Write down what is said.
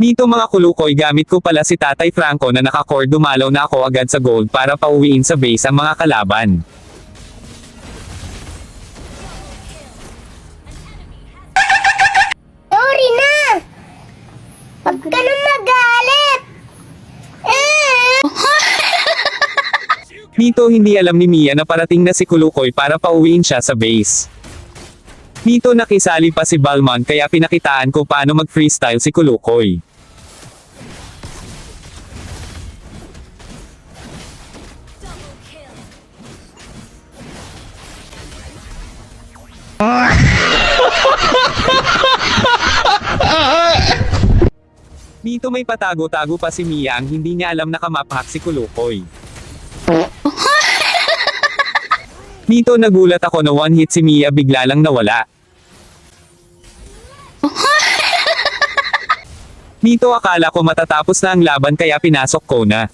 Mito mga kulukoy, gamit ko pala si Tatay Franco na naka-core, dumalaw na ako agad sa gold para pauwiin sa base ang mga kalaban. Sorry na! Huwag ka na magalit! Mito, hindi alam ni Mia na parating na si Kulukoy para pauwiin siya sa base. Mito, nakisali pa si Balmon kaya pinakitaan ko paano mag-freestyle si Kulukoy. Mito, may patago-tago pa si Mia ang hindi niya alam na kamaphack si Kulukoy. Mito, nagulat ako na one hit si Mia bigla lang nawala. Mito, akala ko matatapos na ang laban kaya pinasok ko na.